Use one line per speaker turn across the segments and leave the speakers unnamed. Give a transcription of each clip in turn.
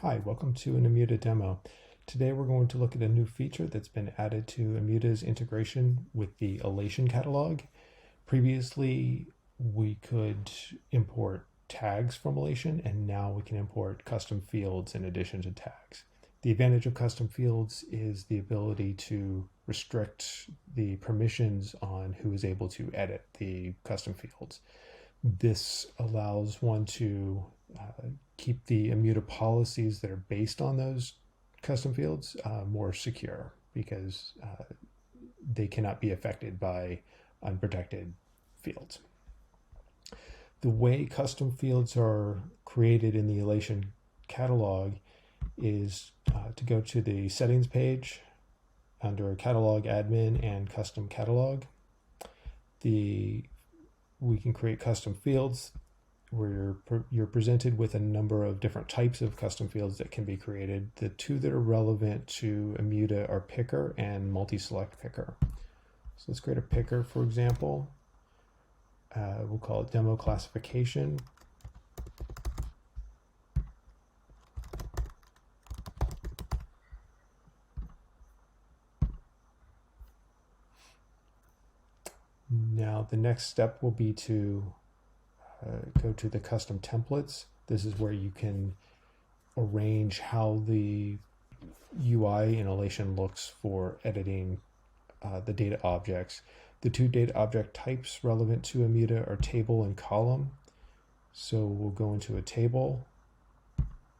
Hi, welcome to an Immuta demo. Today we're going to look at a new feature that's been added to Immuta's integration with the Alation catalog. Previously, we could import tags from Alation, and now we can import custom fields in addition to tags. The advantage of custom fields is the ability to restrict the permissions on who is able to edit the custom fields. This allows one to keep the Immuta policies that are based on those custom fields more secure because they cannot be affected by unprotected fields. The way custom fields are created in the Alation catalog is to go to the settings page under catalog admin and custom catalog. We can create custom fields where you're presented with a number of different types of custom fields that can be created. The two that are relevant to Immuta are picker and multi-select picker. So let's create a picker, for example. We'll call it demo classification. Now the next step will be to go to the custom templates. This is where you can arrange how the UI in Alation looks for editing the data objects. The two data object types relevant to Immuta are table and column. So we'll go into a table,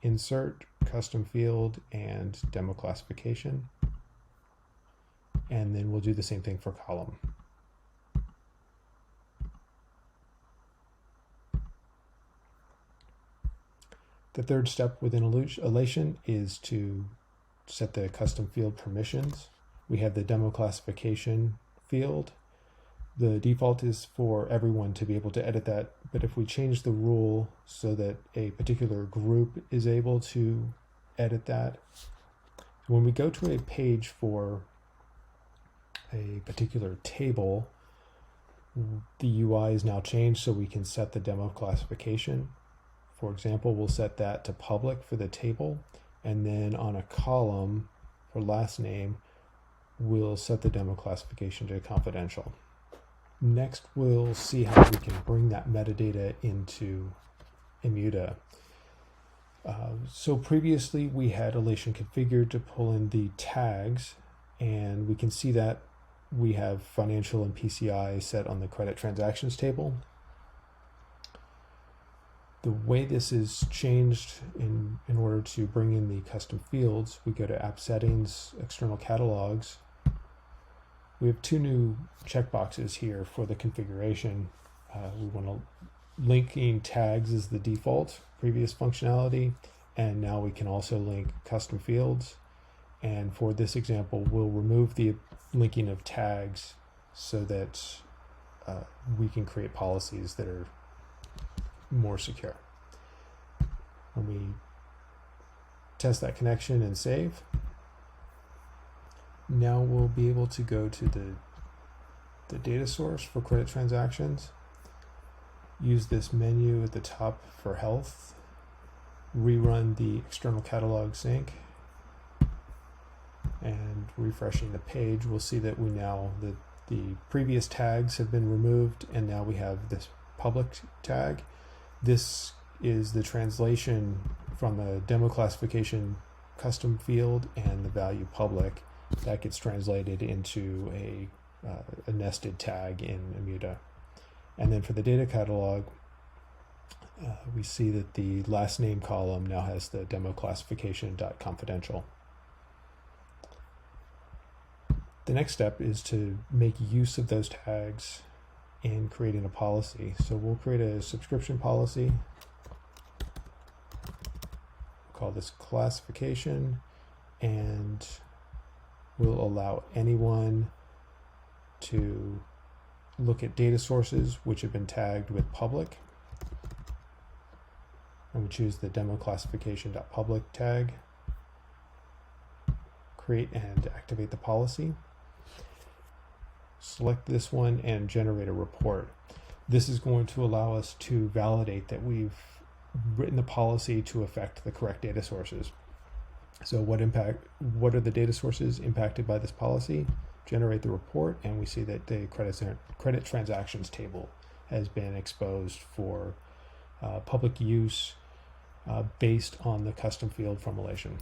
insert, custom field, and demo classification. And then we'll do the same thing for column. The third step within Alation is to set the custom field permissions. We have the demo classification field. The default is for everyone to be able to edit that, but if we change the rule so that a particular group is able to edit that, when we go to a page for a particular table, the UI is now changed so we can set the demo classification. For example, we'll set that to public for the table, and then on a column for last name, we'll set the demo classification to confidential. Next, we'll see how we can bring that metadata into Immuta. So previously we had Alation configured to pull in the tags, and we can see that we have financial and PCI set on the credit transactions table. The way this is changed in order to bring in the custom fields, we go to App Settings, External Catalogs. We have two new checkboxes here for the configuration. We want to linking tags as the default, previous functionality, and now we can also link custom fields. And for this example, we'll remove the linking of tags so that we can create policies that are more secure. When we test that connection and save, now we'll be able to go to the data source for credit transactions, use this menu at the top for health, rerun the external catalog sync, and refreshing the page, we'll see that the previous tags have been removed, and now we have this public tag. This is the translation from the demo classification custom field and the value public that gets translated into a nested tag in Immuta. And then for the data catalog, we see that the last name column now has the demo classification.confidential. The next step is to make use of those tags in creating a policy. So we'll create a subscription policy. We'll call this classification, and we'll allow anyone to look at data sources which have been tagged with public. And we choose the demo classification.public tag. Create and activate the policy. Select this one and generate a report. This is going to allow us to validate that we've written the policy to affect the correct data sources. So what are the data sources impacted by this policy? Generate the report, and we see that the credit transactions table has been exposed for public use based on the custom field from Alation.